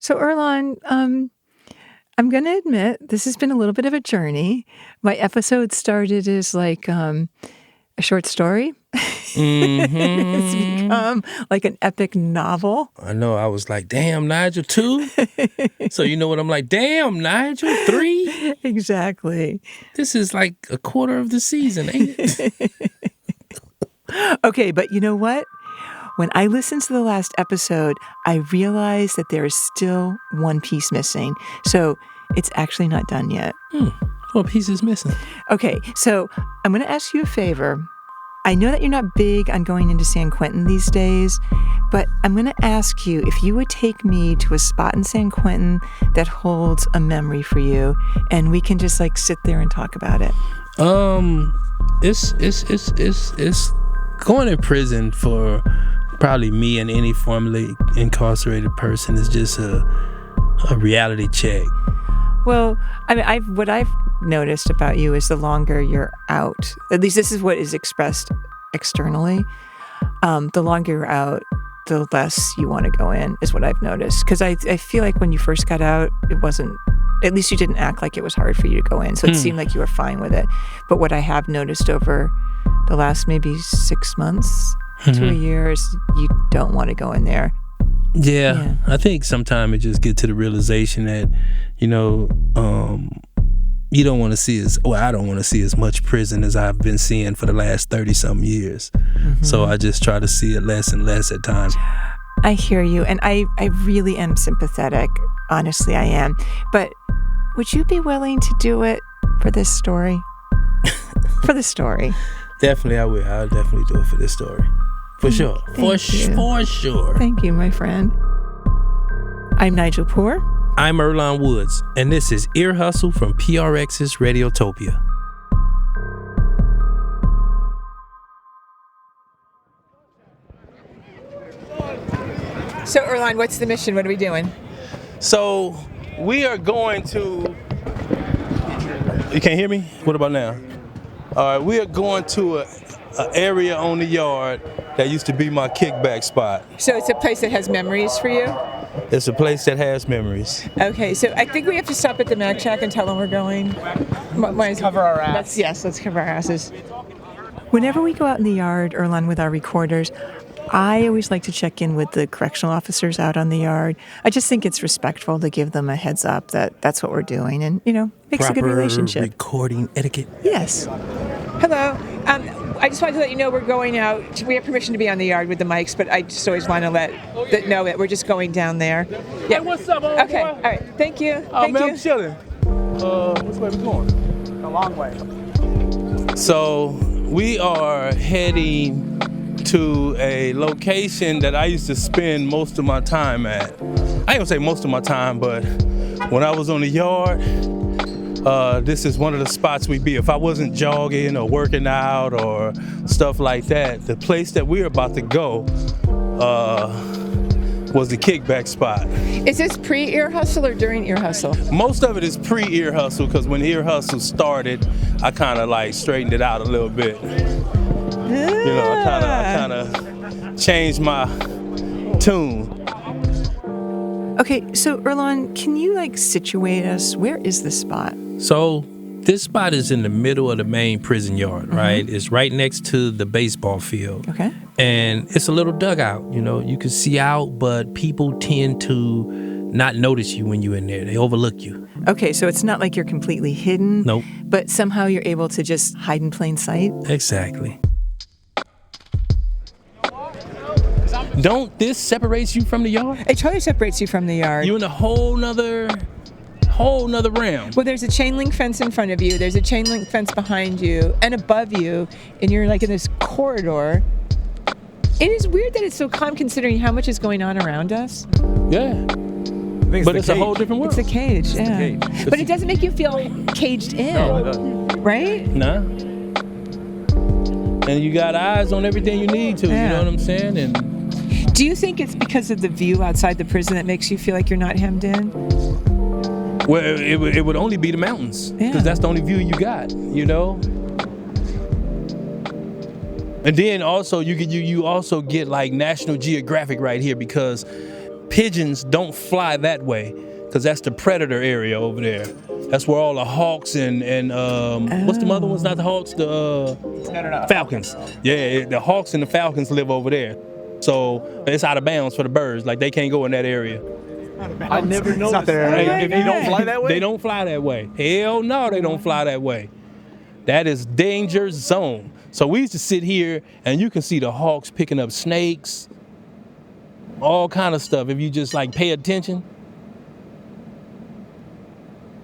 So, Earlonne, I'm going to admit this has been a little bit of a journey. My episode started as like a short story. It's become like an epic novel. I know. I was like, damn, Nigel, 2? So you know what I'm like, damn, Nigel, 3? Exactly. This is like a quarter of the season, ain't it? Okay, but you know what? When I listened to the last episode, I realized that there is still one piece missing. So it's actually not done yet. What piece is missing? Okay, so I'm going to ask you a favor. I know that you're not big on going into San Quentin these days, but I'm going to ask you if you would take me to a spot in San Quentin that holds a memory for you, and we can just like sit there and talk about it. It's going to prison for probably me and any formerly incarcerated person is just a reality check. Well, I mean, what I've noticed about you is the longer you're out, at least this is what is expressed externally, the longer you're out, the less you want to go in, is what I've noticed. Because I feel like when you first got out, it wasn't, at least you didn't act like it was hard for you to go in. So it seemed like you were fine with it. But what I have noticed over the last maybe 6 months to a year is you don't want to go in there. Yeah, I think sometimes it just get to the realization that, you know, you don't want to see I don't want to see as much prison as I've been seeing for the last 30-something years. So I just try to see it less and less at times. I hear you, and I really am sympathetic. Honestly, I am. But would you be willing to do it for this story? For the story. Definitely, I will. I'll definitely do it for this story. For sure. For sure. Thank you, my friend. I'm Nigel Poor. I'm Earlonne Woods, and this is Ear Hustle from PRX's Radiotopia. So, Earlonne, what's the mission? What are we doing? So, we are going to... You can't hear me? What about now? All right, we are going to an area on the yard that used to be my kickback spot. So it's a place that has memories for you? It's a place that has memories. Okay, so I think we have to stop at the Mac Shack and tell them we're going. Let's cover our ass. Let's cover our asses. Whenever we go out in the yard, Earlonne, with our recorders, I always like to check in with the correctional officers out on the yard. I just think it's respectful to give them a heads up that that's what we're doing, and, you know, makes a good relationship. Proper recording etiquette. Yes. Hello. I just wanted to let you know we're going out. We have permission to be on the yard with the mics, but I just always want to let that know that we're just going down there. Yeah. Hey, what's up, old Okay. boy? All right. Thank you. Oh, Thank man, you. I'm chilling. Which way we going? A long way. So we are heading to a location that I used to spend most of my time at. I ain't gonna say most of my time, but when I was on the yard, this is one of the spots we'd be. If I wasn't jogging or working out or stuff like that, the place that we're about to go was the kickback spot. Is this pre-Ear Hustle or during Ear Hustle? Most of it is pre-Ear Hustle, because when Ear Hustle started, I kind of like straightened it out a little bit. You know, I kind of changed my tune. Okay, so Earlonne, can you like situate us? Where is this spot? So this spot is in the middle of the main prison yard, right? It's right next to the baseball field. Okay. And it's a little dugout, you know, you can see out, but people tend to not notice you when you're in there. They overlook you. Okay, so it's not like you're completely hidden. Nope. But somehow you're able to just hide in plain sight. Exactly. Don't this separates you from the yard? It totally separates you from the yard. You're in a whole nother realm. Well, there's a chain link fence in front of you. There's a chain link fence behind you and above you, and you're like in this corridor. It is weird that it's so calm considering how much is going on around us. Yeah. But it's a whole different world. It's a cage, yeah. cage. But it doesn't make you feel caged in, No, it doesn't. right? Nah. And you got eyes on everything you need to, you know what I'm saying? And do you think it's because of the view outside the prison that makes you feel like you're not hemmed in? well, it would only be the mountains, because that's the only view you got, you know? And then also you also get like National Geographic right here, because pigeons don't fly that way because that's the predator area over there. That's where all the hawks and what's the other ones? Not the hawks, the falcons. Yeah, the hawks and the falcons live over there. So it's out of bounds for the birds. Like they can't go in that area. I never noticed that. If They don't fly that way? They don't fly that way. Hell no, they don't fly that way. That is danger zone. So we used to sit here and you can see the hawks picking up snakes, all kind of stuff if you just like pay attention.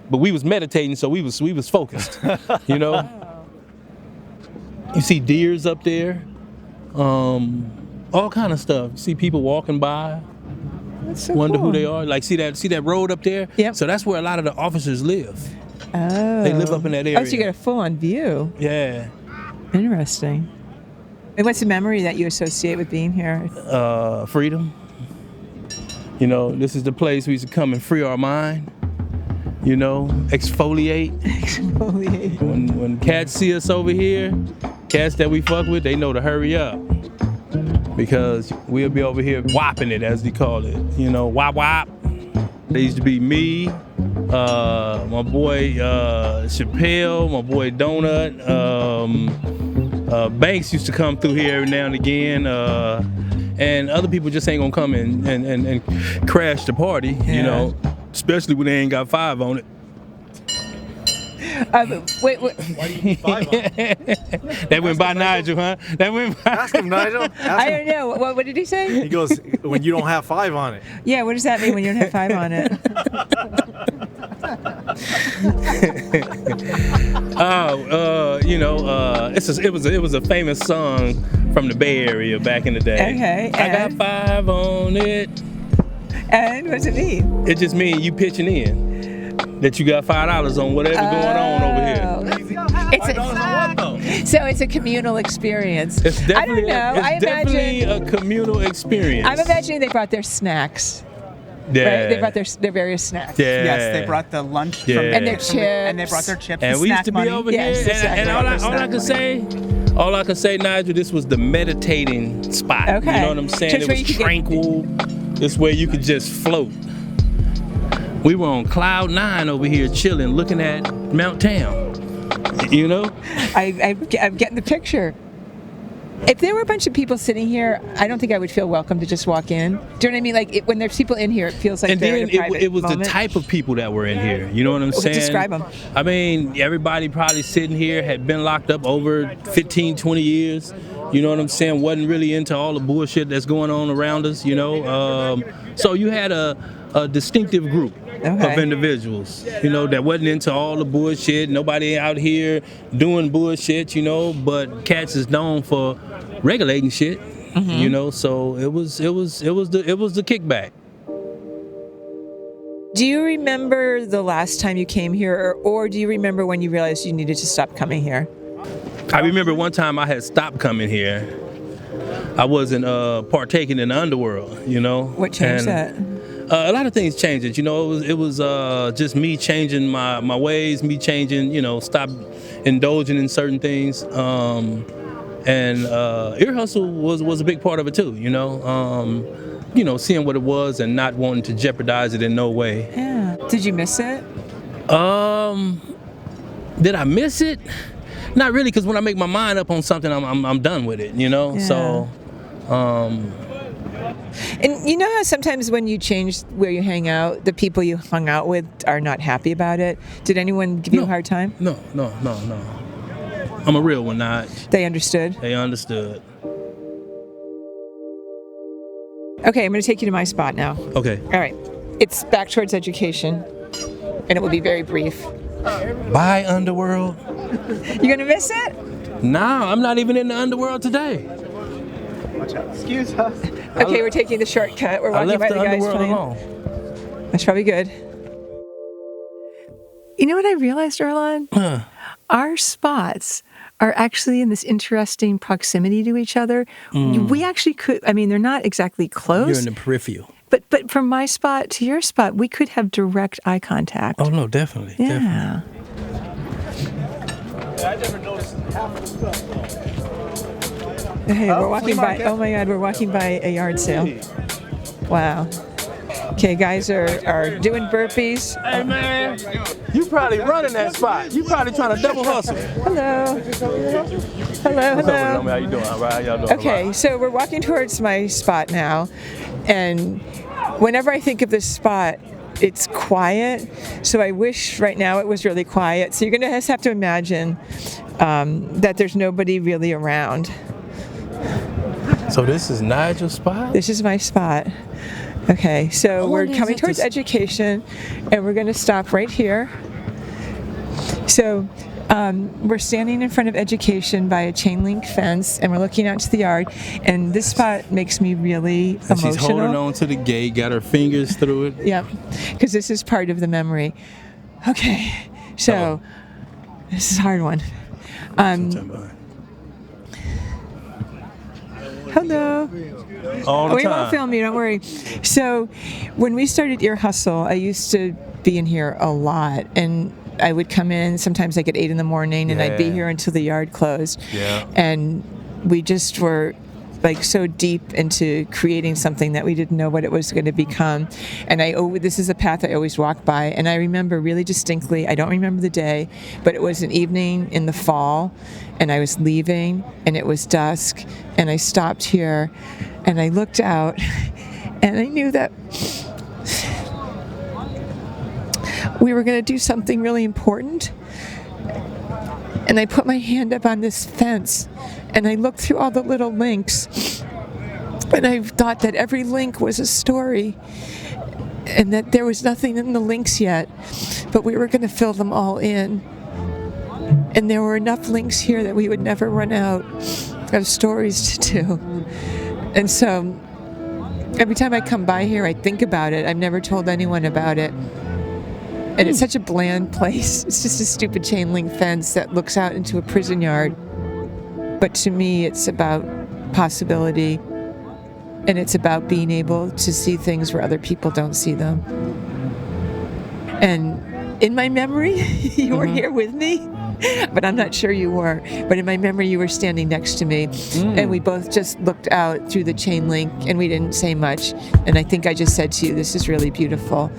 But we was meditating, so we was focused, you know. You see deers up there, all kind of stuff. You see people walking by. That's so Wonder cool. who they are. Like see that road up there? Yep. So that's where a lot of the officers live. Oh. They live up in that area. Oh, so you get a full-on view. Yeah. Interesting. And what's the memory that you associate with being here? Freedom. You know, this is the place we used to come and free our mind. You know, exfoliate. Exfoliate. When cats see us over here, cats that we fuck with, they know to hurry up. Because we'll be over here whopping it, as they call it. You know, wop wop. There used to be me, my boy Chappelle, my boy Donut. Banks used to come through here every now and again. And other people just ain't gonna come and crash the party, you know, especially when they ain't got 5 on it. Wait. Why do you need 5 on it? That went by Nigel, huh? That went by. Ask him, Nigel. Ask I him. don't know. What did he say? He goes, when you don't have 5 on it. Yeah, what does that mean when you don't have 5 on it? It was a famous song from the Bay Area back in the day. Okay, I got 5 on it. And what does it mean? It just means you pitching in. That you got $5 on whatever going on over here. So it's a communal experience. It's definitely, I don't know. definitely a communal experience. I'm imagining they brought their snacks. Yeah. Right? They brought their various snacks. Yeah. Yes, they brought the lunch Yeah. from And their chips. and they brought their chips. And the we snack used to be money. over Yes, here, exactly. and all I can say, Nigel, this was the meditating spot. Okay. You know what I'm saying? Just It where was you could get- tranquil. This where you could just float. We were on cloud 9 over here, chilling, looking at Mount Town. You know? I'm getting the picture. If there were a bunch of people sitting here, I don't think I would feel welcome to just walk in. Do you know what I mean? Like when there's people in here, it feels like And they're then in a private it was moment. the type of people that were in here. You know what I'm saying? Describe them. I mean, everybody probably sitting here had been locked up over 15, 20 years. You know what I'm saying? Wasn't really into all the bullshit that's going on around us, you know? So you had a distinctive group of individuals, you know, that wasn't into all the bullshit. Nobody out here doing bullshit, you know, but cats is known for regulating shit, you know, so it was the kickback. Do you remember the last time you came here, or do you remember when you realized you needed to stop coming here? I remember one time I had stopped coming here. I wasn't partaking in the underworld, you know. What changed that? A lot of things changed it. You know, it was just me changing my ways, me changing, you know, stop indulging in certain things. And ear hustle was a big part of it too, you know, seeing what it was and not wanting to jeopardize it in no way. Yeah. Did you miss it? Did I miss it? Not really, because when I make my mind up on something, I'm done with it, you know. Yeah. So. And you know how sometimes when you change where you hang out, the people you hung out with are not happy about it? Did anyone give you a hard time? No. I'm a real one, Nige. They understood? They understood. Okay, I'm going to take you to my spot now. Okay. All right. It's back towards education, and it will be very brief. Bye, underworld. You going to miss it? Nah, I'm not even in the underworld today. Watch out. Excuse us. Okay, we're taking the shortcut. We're I walking left by the the guys underworld playing. alone. That's probably good. You know what I realized, Earlonne? Our spots are actually in this interesting proximity to each other. We actually could, I mean, they're not exactly close. You're in the peripheral. But from my spot to your spot, we could have direct eye contact. Oh, no, definitely. Yeah. I never noticed half of the stuff. Hey, we're walking flea by, market. oh my God, we're walking by a yard sale. Wow. Okay, guys are doing burpees. Hey man, you probably running that spot. You probably trying to double hustle. Hello. Hello, What's up, hello. How you doing? All right, how y'all doing? Okay, so we're walking towards my spot now, and whenever I think of this spot, it's quiet. So I wish right now it was really quiet. So you're going to just have to imagine that there's nobody really around. So this is Nigel's spot? This is my spot. Okay, so we're coming towards education, and we're going to stop right here. So we're standing in front of education by a chain link fence, and we're looking out to the yard. And this spot makes me really And emotional. she's holding on to the gate, got her fingers through it. Yep, because this is part of the memory. Okay, so this is a hard one. Hello. All the We time. won't film you, don't worry. So when we started Ear Hustle, I used to be in here a lot, and I would come in sometimes like at 8 in the morning, and I'd be Yeah. here until the yard closed. Yeah. And we just were like so deep into creating something that we didn't know what it was going to become. And this is a path I always walk by, and I remember really distinctly, I don't remember the day, but it was an evening in the fall, and I was leaving, and it was dusk, and I stopped here, and I looked out, and I knew that we were going to do something really important. And I put my hand up on this fence, and I looked through all the little links, and I thought that every link was a story, and that there was nothing in the links yet, but we were going to fill them all in. And there were enough links here that we would never run out of stories to do. And so every time I come by here, I think about it. I've never told anyone about it. And it's such a bland place. It's just a stupid chain link fence that looks out into a prison yard. But to me, it's about possibility. And it's about being able to see things where other people don't see them. And in my memory, you were here with me, but I'm not sure you were. But in my memory, you were standing next to me, and we both just looked out through the chain link, and we didn't say much. And I think I just said to you, "This is really beautiful,"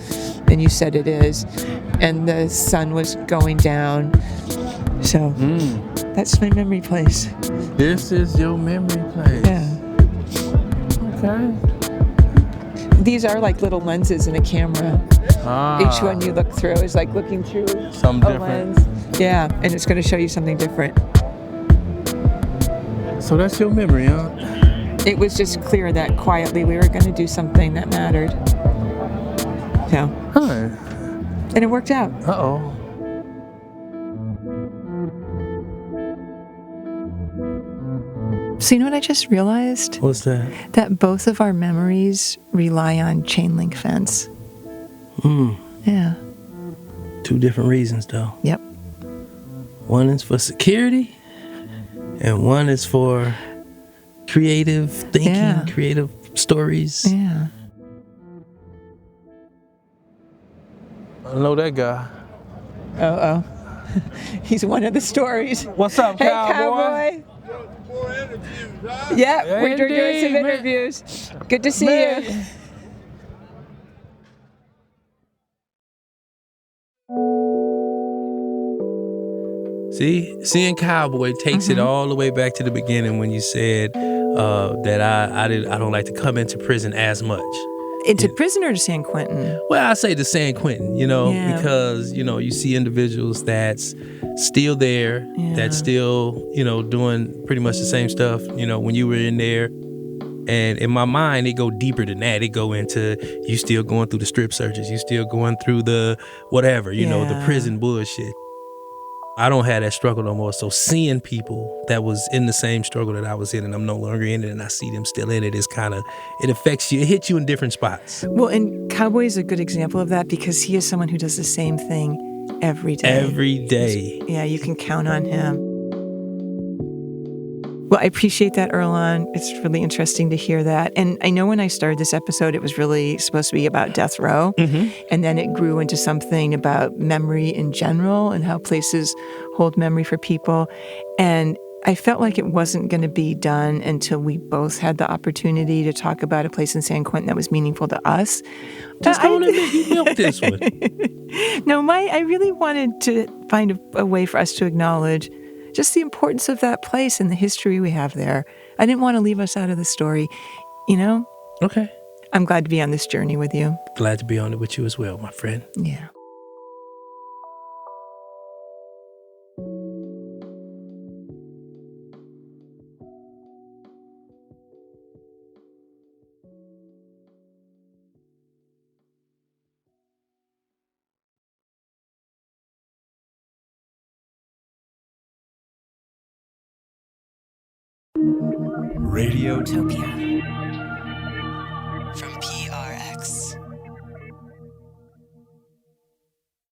and you said it is. And the sun was going down. So that's my memory place. This is your memory place. Yeah. Okay. These are like little lenses in a camera. Each one you look through is like looking through Something a different. lens. Yeah, and it's going to show you something different. So that's your memory, huh? It was just clear that quietly we were going to do something that mattered. So, Huh. and it worked out. Uh-oh. So you know what I just realized? What's that? That both of our memories rely on chain link fence. Yeah. Two different reasons, though. Yep. One is for security, and one is for creative thinking, Yeah. creative stories. Yeah. I know that guy. Uh-oh. He's one of the stories. What's up, Hey, cowboy? cowboy. Yep, we're doing some Indeed, man. interviews. Good to see Man. you. See, seeing Cowboy takes it all the way back to the beginning when you said that I don't like to come into prison as much. Into prison or to San Quentin? Well, I say to San Quentin, Yeah. because, you see individuals that's still there, Yeah. that's still, doing pretty much the same stuff, when you were in there. And in my mind, it go deeper than that. It go into you still going through the strip searches, you still going through the whatever, the Yeah. prison bullshit. I don't have that struggle no more. So seeing people that was in the same struggle that I was in and I'm no longer in it and I see them still in it is it affects you. It hits you in different spots. Well, and Cowboy is a good example of that because he is someone who does the same thing every day. Every day. Yeah, you can count on him. Well, I appreciate that, Earlonne. It's really interesting to hear that. And I know when I started this episode, it was really supposed to be about death row. And then it grew into something about memory in general and how places hold memory for people. And I felt like it wasn't going to be done until we both had the opportunity to talk about a place in San Quentin that was meaningful to us. Just don't admit you built this one. No, I really wanted to find a way for us to acknowledge just the importance of that place and the history we have there. I didn't want to leave us out of the story, you know? Okay. I'm glad to be on this journey with you. Glad to be on it with you as well, my friend. Yeah. Radiotopia from P